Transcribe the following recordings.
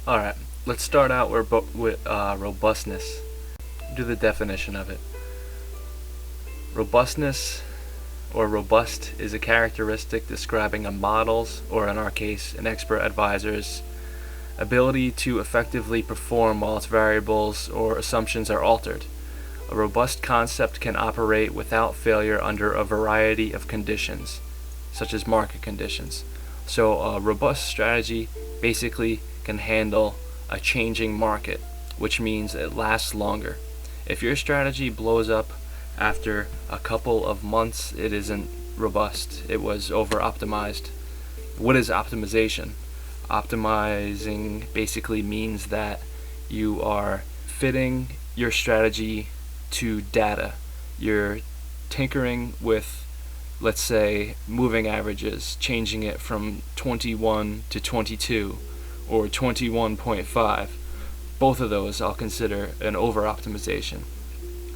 Alright, let's start out with robustness. Do the definition of it. Robustness, or robust, is a characteristic describing a model's, or in our case, an expert advisor's, ability to effectively perform while its variables or assumptions are altered. A robust concept can operate without failure under a variety of conditions, such as market conditions. So a robust strategy basically can handle a changing market, which means it lasts longer. If your strategy blows up after a couple of months, it isn't robust. It was over-optimized. What is optimization? Optimizing basically means that you are fitting your strategy to data. You're tinkering with, let's say, moving averages, changing it from 21 to 22 or 21.5. Both of those I'll consider an over-optimization.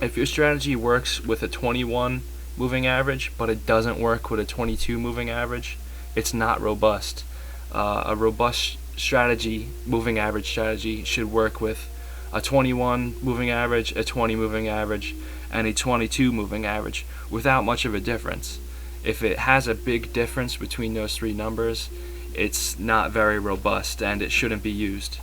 If your strategy works with a 21 moving average, but it doesn't work with a 22 moving average, it's not robust. A robust strategy, moving average strategy, should work with a 21 moving average, a 20 moving average, and a 22 moving average without much of a difference. If it has a big difference between those three numbers, it's not very robust and it shouldn't be used.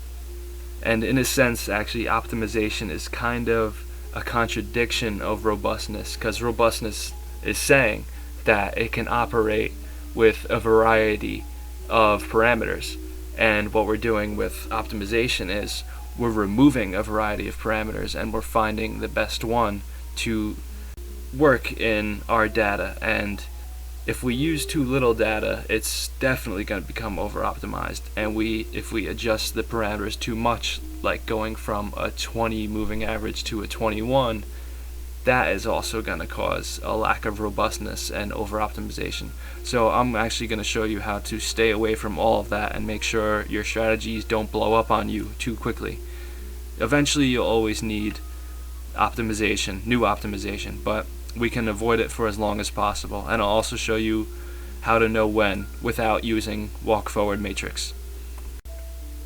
And in a sense, actually, optimization is kind of a contradiction of robustness, because robustness is saying that it can operate with a variety of parameters, and what we're doing with optimization is we're removing a variety of parameters and we're finding the best one to work in our data. And if we use too little data, it's definitely going to become over-optimized. And if we adjust the parameters too much, like going from a 20 moving average to a 21, that is also going to cause a lack of robustness and over-optimization. So I'm actually going to show you how to stay away from all of that and make sure your strategies don't blow up on you too quickly. Eventually you'll always need optimization, new optimization, but we can avoid it for as long as possible. And I'll also show you how to know when without using walk-forward matrix.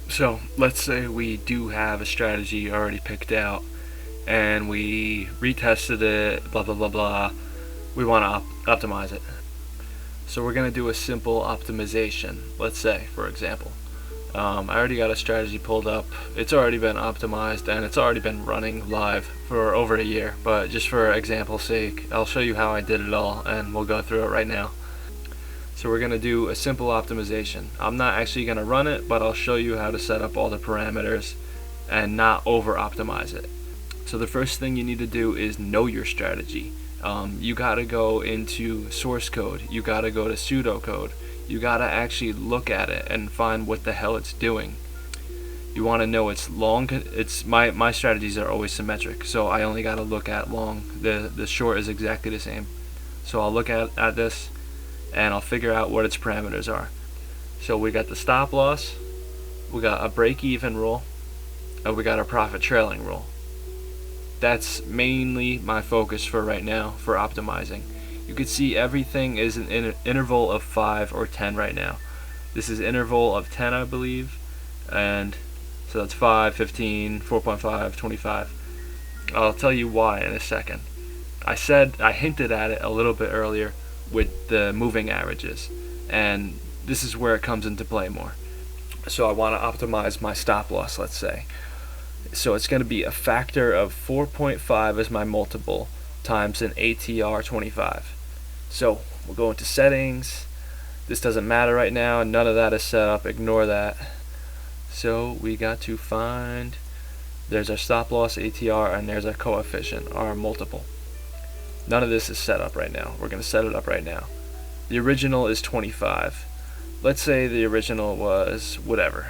So let's say we do have a strategy already picked out and we retested it, blah blah blah blah. We want to optimize it. So we're going to do a simple optimization. Let's say, for example, I already got a strategy pulled up. It's already been optimized and it's already been running live for over a year, but just for example's sake, I'll show you how I did it all and we'll go through it right now. So we're going to do a simple optimization. I'm not actually going to run it, but I'll show you how to set up all the parameters and not over optimize it. So the first thing you need to do is know your strategy. You got to go into source code. You got to go to pseudocode. You got to actually look at it and find what the hell it's doing. You want to know it's long. My strategies are always symmetric, so I only got to look at long. The short is exactly the same. So I'll look at this and I'll figure out what its parameters are. So we got the stop loss, we got a break-even rule, and we got a profit trailing rule. That's mainly my focus for right now for optimizing. You can see everything is an interval of 5 or 10 right now. This is interval of 10, I believe, and so that's 5, 15, 4.5, 25. I'll tell you why in a second. I hinted at it a little bit earlier with the moving averages, and this is where it comes into play more. So I want to optimize my stop loss, let's say. So it's going to be a factor of 4.5 as my multiple times an ATR 25. So we'll go into settings. This doesn't matter right now, none of that is set up, ignore that. So we got to find, there's our stop loss ATR and there's our coefficient, our multiple. None of this is set up right now. We're going to set it up right now. The original is 25. Let's say the original was whatever,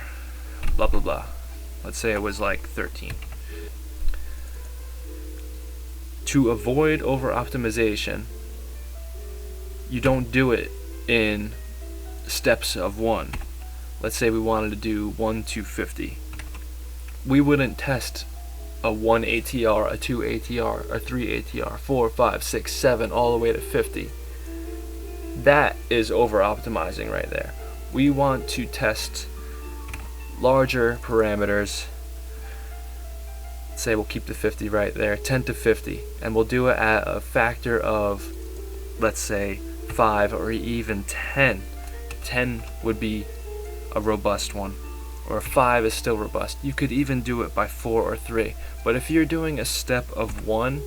blah blah blah. Let's say it was like 13. To avoid over-optimization, you don't do it in steps of 1. Let's say we wanted to do 1 to 50. We wouldn't test a 1 ATR, a 2 ATR, a 3 ATR, 4, 5, 6, 7, all the way to 50. That is over-optimizing right there. We want to test larger parameters. Say we'll keep the 50 right there, 10 to 50, and we'll do it at a factor of, let's say, 5 or even 10. 10 would be a robust one, or 5 is still robust. You could even do it by 4 or 3, but if you're doing a step of 1,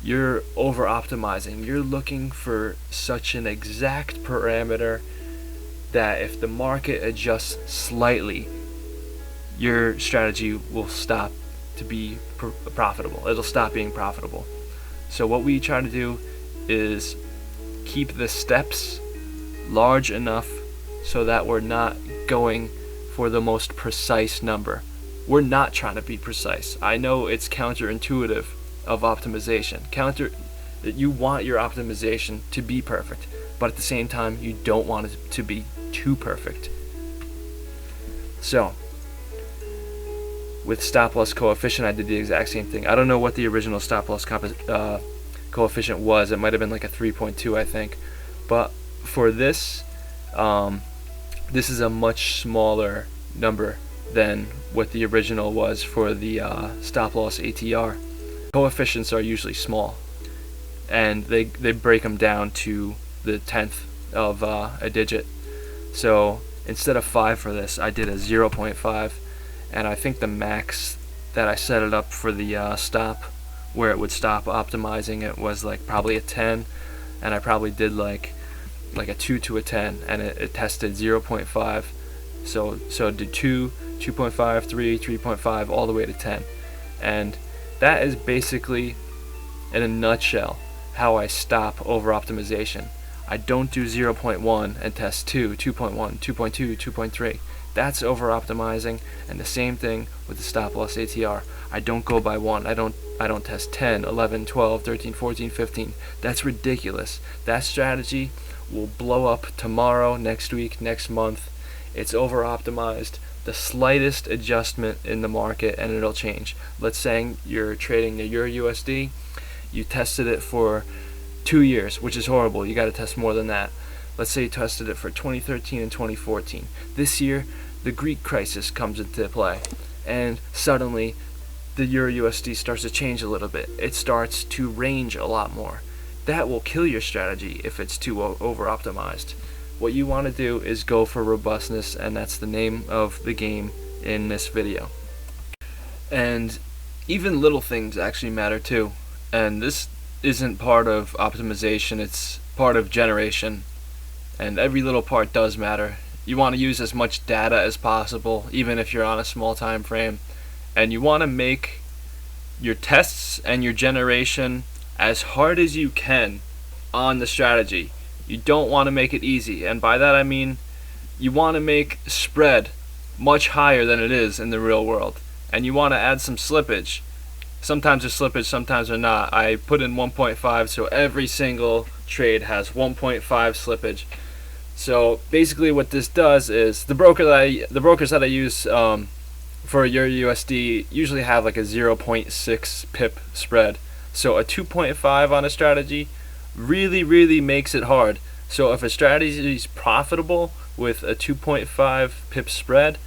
you're over optimizing. You're looking for such an exact parameter that if the market adjusts slightly, your strategy will stop to be profitable. It'll stop being profitable. So what we try to do is keep the steps large enough so that we're not going for the most precise number. We're not trying to be precise. I know it's counterintuitive of optimization. That you want your optimization to be perfect, but at the same time you don't want it to be too perfect. So with stop loss coefficient, I did the exact same thing. I don't know what the original stop loss coefficient was. It might have been like a 3.2, I think. But for this, this is a much smaller number than what the original was for the stop loss ATR. Coefficients are usually small, and they break them down to the 10th of a digit. So instead of 5 for this, I did a 0.5, and I think the max that I set it up for the stop, where it would stop optimizing it, was like probably a 10, and I probably did like a 2 to a 10, and it tested 0.5. So it did 2, 2.5, 3, 3.5, all the way to 10. And that is basically, in a nutshell, how I stop over optimization. I don't do 0.1 and test 2, 2.1, 2.2, 2.3. That's over optimizing. And the same thing with the stop loss ATR. I don't go by 1. I don't test 10, 11, 12, 13, 14, 15. That's ridiculous. That strategy will blow up tomorrow, next week, next month. It's over optimized. The slightest adjustment in the market and it'll change. Let's say you're trading the Euro USD, you tested it for 2 years, which is horrible. You got to test more than that. Let's say you tested it for 2013 and 2014. This year, the Greek crisis comes into play, and suddenly the Euro USD starts to change a little bit. It starts to range a lot more. That will kill your strategy if it's too over optimized. What you want to do is go for robustness, and that's the name of the game in this video. And even little things actually matter too. And this isn't part of optimization, it's part of generation. And every little part does matter. You want to use as much data as possible, even if you're on a small time frame. And you want to make your tests and your generation as hard as you can on the strategy. You don't want to make it easy, and by that I mean you want to make spread much higher than it is in the real world, and you want to add some slippage. Sometimes there's slippage, sometimes there's not. I put in 1.5, so every single trade has 1.5 slippage. So basically what this does is the brokers that I use for Euro USD usually have like a 0.6 pip spread. So a 2.5 on a strategy really makes it hard. So if a strategy is profitable with a 2.5 pip spread,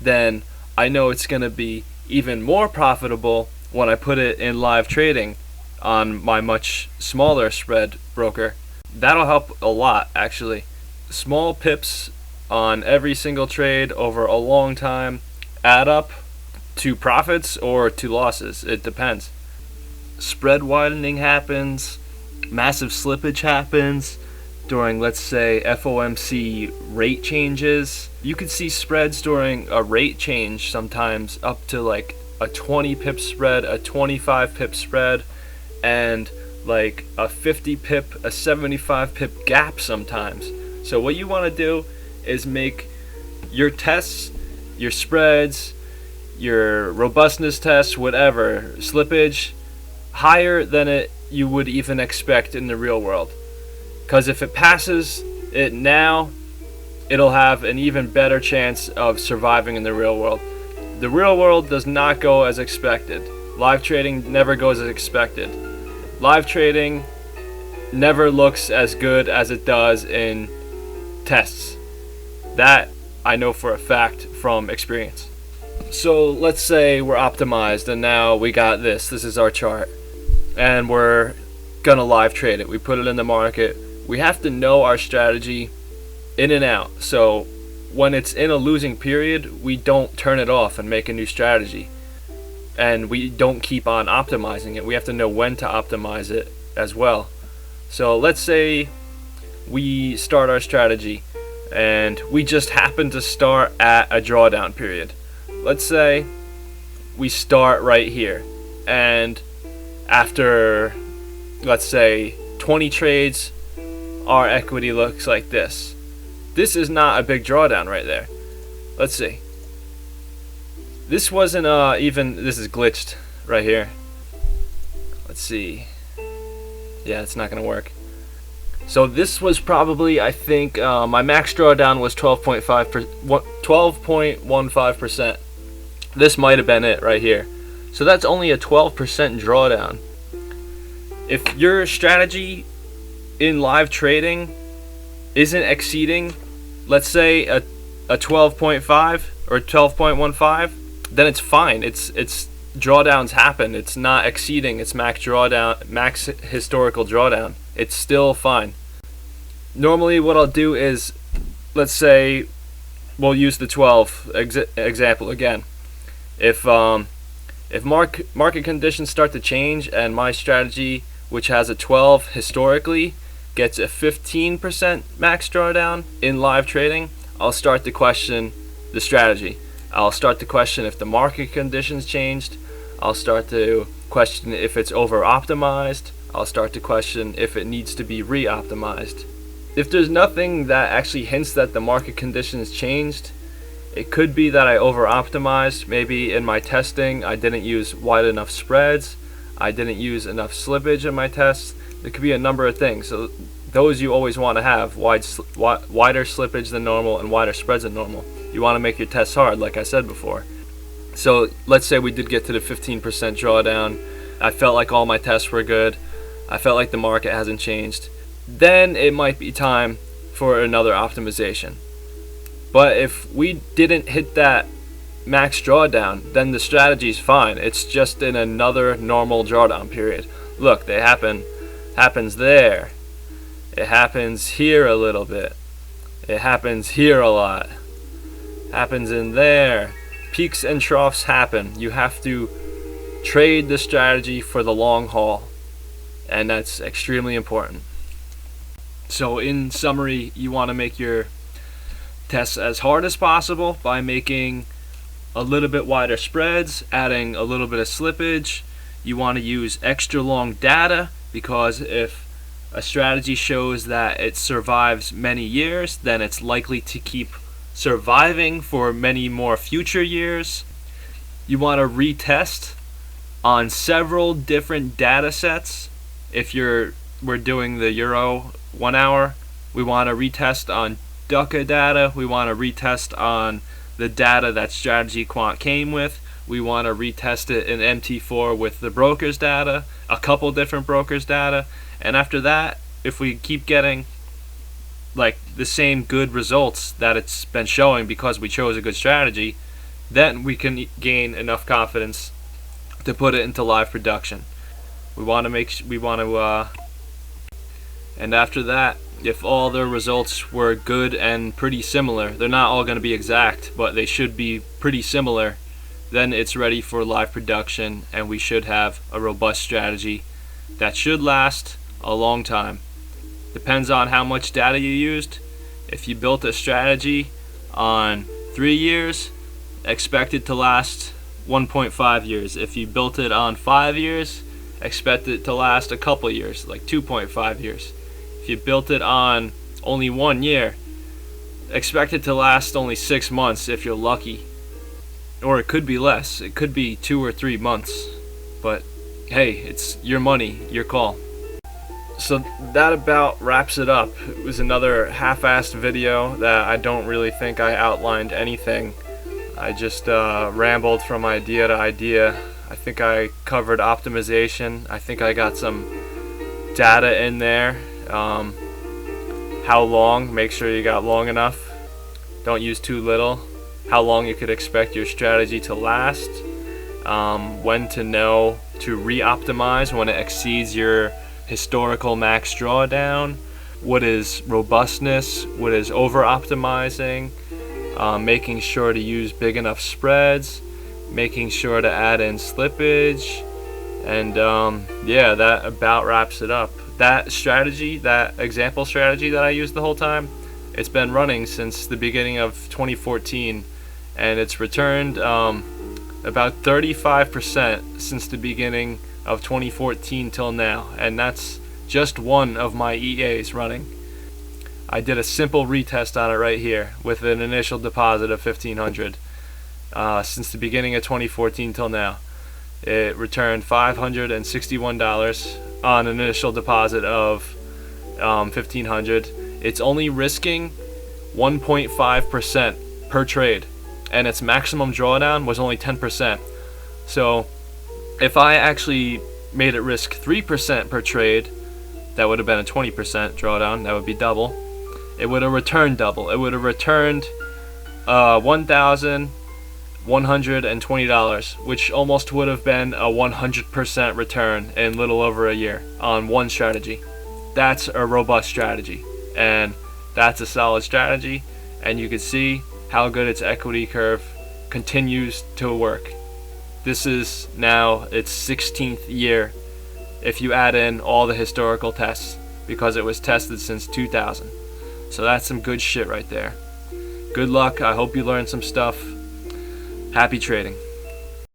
then I know it's going to be even more profitable when I put it in live trading on my much smaller spread broker. That'll help a lot, actually. Small pips on every single trade over a long time add up to profits or to losses. It depends. Spread widening happens, massive slippage happens during, let's say, FOMC rate changes. You could see spreads during a rate change sometimes up to like a 20 pip spread, a 25 pip spread, and like a 50 pip, a 75 pip gap sometimes. So what you want to do is make your tests, your spreads, your robustness tests, whatever, slippage, higher than you would even expect in the real world. Because if it passes it now, it'll have an even better chance of surviving in the real world. The real world does not go as expected. Live trading never goes as expected. Live trading never looks as good as it does in tests. That I know for a fact from experience. So let's say we're optimized and now we got this is our chart, and we're gonna live trade it. We put it in the market. We have to know our strategy in and out. So when it's in a losing period, we don't turn it off and make a new strategy, and we don't keep on optimizing it. We have to know when to optimize it as well. So let's say we start our strategy and we just happen to start at a drawdown period. Let's say we start right here, and after, let's say, 20 trades, our equity looks like this. This is not a big drawdown right there. Let's see. This wasn't even, this is glitched right here. Let's see. Yeah, it's not going to work. So this was probably, I think, my max drawdown was 12.15%. This might have been it right here. So that's only a 12% drawdown. If your strategy in live trading isn't exceeding, let's say a 12.5 or 12.15, then it's fine. It's drawdowns happen. It's not exceeding its max historical drawdown. It's still fine. Normally what I'll do is, let's say we'll use the 12 example again. If market conditions start to change and my strategy, which has a 12 historically, gets a 15% max drawdown in live trading, I'll start to question the strategy. I'll start to question if the market conditions changed. I'll start to question if it's over optimized. I'll start to question if it needs to be re-optimized. If there's nothing that actually hints that the market conditions changed, it could be that I over optimized. Maybe in my testing I didn't use wide enough spreads, I didn't use enough slippage in my tests. There could be a number of things. So those you always want to have: wider slippage than normal and wider spreads than normal. You want to make your tests hard, like I said before. So let's say we did get to the 15% drawdown. I felt like all my tests were good. I felt like the market hasn't changed. Then it might be time for another optimization. But if we didn't hit that max drawdown, then the strategy's fine. It's just in another normal drawdown period. Look, they happens there. It happens here a little bit. It happens here a lot. Happens in there. Peaks and troughs happen. You have to trade the strategy for the long haul, and that's extremely important. So in summary, you want to make your tests as hard as possible by making a little bit wider spreads, adding a little bit of slippage. You want to use extra long data, because if a strategy shows that it survives many years, then it's likely to keep surviving for many more future years. You want to retest on several different data sets. If we're doing the Euro 1 hour, we want to retest on Duca data. We want to retest on the data that StrategyQuant came with. We want to retest it in MT4 with the brokers data, a couple different brokers data. And after that, if we keep getting like the same good results that it's been showing because we chose a good strategy, then we can gain enough confidence to put it into live production. And after that, if all the results were good and pretty similar, they're not all going to be exact, but they should be pretty similar, then it's ready for live production, and we should have a robust strategy that should last a long time. Depends on how much data you used. If you built a strategy on 3 years, expect it to last 1.5 years. If you built it on 5 years, expect it to last a couple years, like 2.5 years. If you built it on only 1 year, expect it to last only 6 months if you're lucky. Or it could be less. It could be 2 or 3 months. But hey, it's your money, your call. So that about wraps it up. It was another half-assed video that I don't really think I outlined anything. I just rambled from idea to idea. I think I covered optimization. I think I got some data in there. How long? Make sure you got long enough. Don't use too little. how long you could expect your strategy to last, when to know to re-optimize when it exceeds your historical max drawdown, what is robustness, what is over-optimizing, making sure to use big enough spreads, making sure to add in slippage, and that about wraps it up. That strategy, that example strategy that I used the whole time, it's been running since the beginning of 2014, and it's returned about 35% since the beginning of 2014 till now, and that's just one of my EAs running. I did a simple retest on it right here with an initial deposit of $1,500 since the beginning of 2014 till now. It returned $561 on an initial deposit of $1,500. It's only risking 1.5% per trade, and its maximum drawdown was only 10%. So if I actually made it risk 3% per trade, that would have been a 20% drawdown. That would be double. It would have returned double. It would have returned $1,120, which almost would have been a 100% return in little over a year on one strategy. That's a robust strategy, and that's a solid strategy, and you can see how good its equity curve continues to work. This is now its 16th year if you add in all the historical tests, because it was tested since 2000. So that's some good shit right there. Good luck. I hope you learned some stuff. Happy trading.